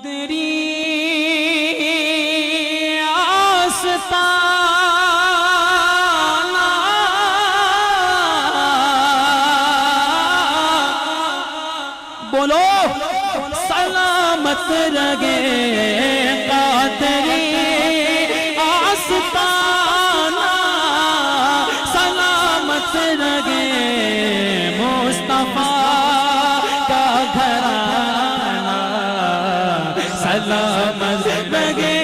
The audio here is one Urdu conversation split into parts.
قادری آستانہ بولو سلامت رہے قادری آستانہ سلامت رہے مصطفیٰ کا گھرانہ سلامت رہے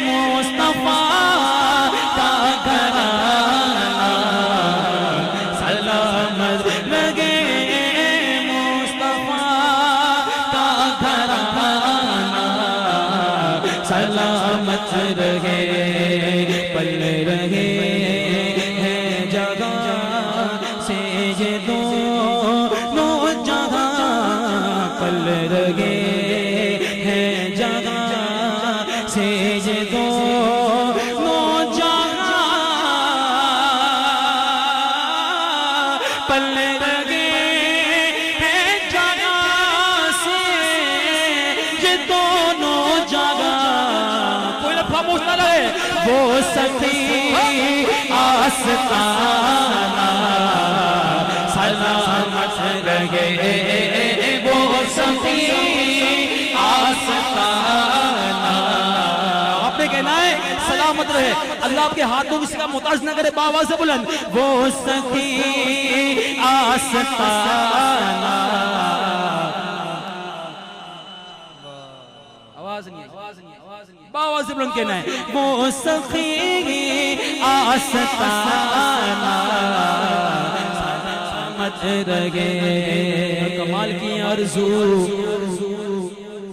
مصطفیٰ کا گھرانہ سلامت رہے سلامت رہے پل رہے ہیں جگہ سے یہ دونوں جگہ پل رہے ہیں جگہ سے یہ دونوں جگہ پل رہے ہیں جگہ سے یہ دونوں جگہ خاموش نہ رہے وہ سخی آستانہ سلامت رہے وہ سخی آستانہ آپ نے کہنا ہے سلامت رہے اللہ آپ کے ہاتھوں کسی کا محتاج نہ کرے باواز سے بلند وہ سخی آستانہ آواز نہیں باواز سے بلند کہنا ہے وہ سخی آستانہ سلامت رہے کمال کی آرزو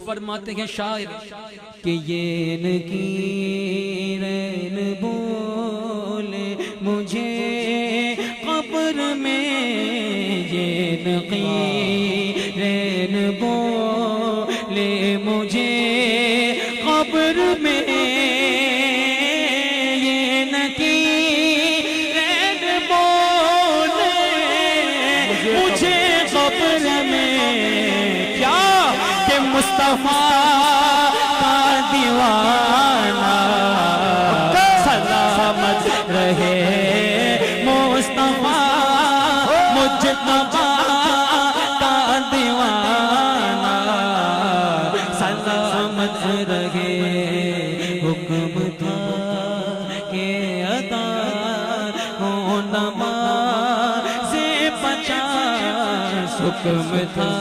فرماتے ہیں شاعر کہ یہ نکیرین بولے مجھے قبر میں یہ نکیرین بولے مجھے قبر میں یہ نکیرین بولے مجھے قبر میں کیا کہ مصطفیٰ کا دیوانہ سلامت رہے مصطفیٰ مجتبیٰ کا دیوانہ سلامت رہے حکم تھا کہ ادا ہو نماز 50 حکم تھا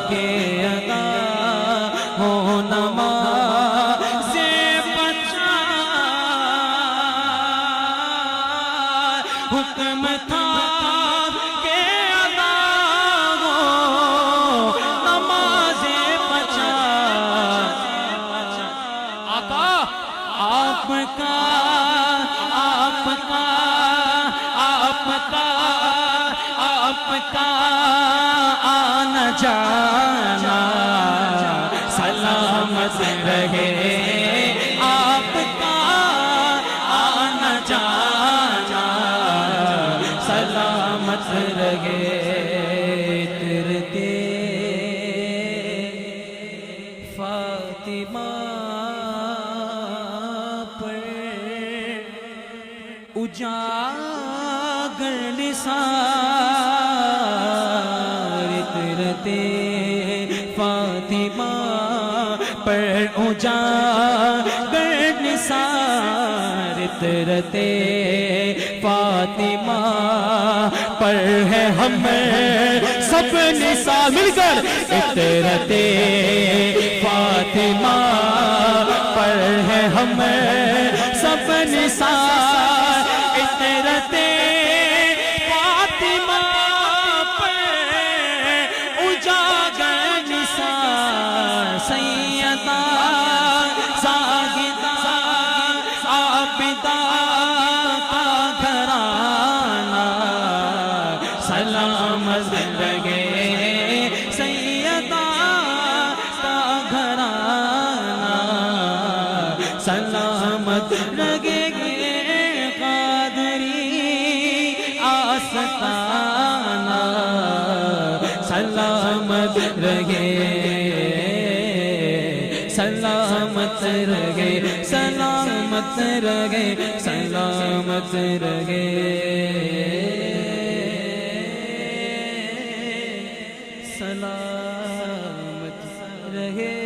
کہ ادا ہو نماز 50 حکم تھا کہ ادا ہو نماز 50 آقا آپ کا آنا جانا سلامت رہے آپ کا آنا جانا سلامت رہے ترتے فاطمہ پر اجاگر نثار ترتے فاطمہ پر اجاگر نثار ترتے فاطمہ پر ہے ہم سب نثار مل کر ترتے فاطمہ پر ہے ہم سب نثار ترتے فاطمہ پر اجاگر نثار سیدہ زاہدہ عابدہ کا گھرانہ سلامت رہے سیدہ کا گھرانہ سلامت رہے سلامت رہے سلامت رہے سلامت رہے سلامت رہے سلامت رہے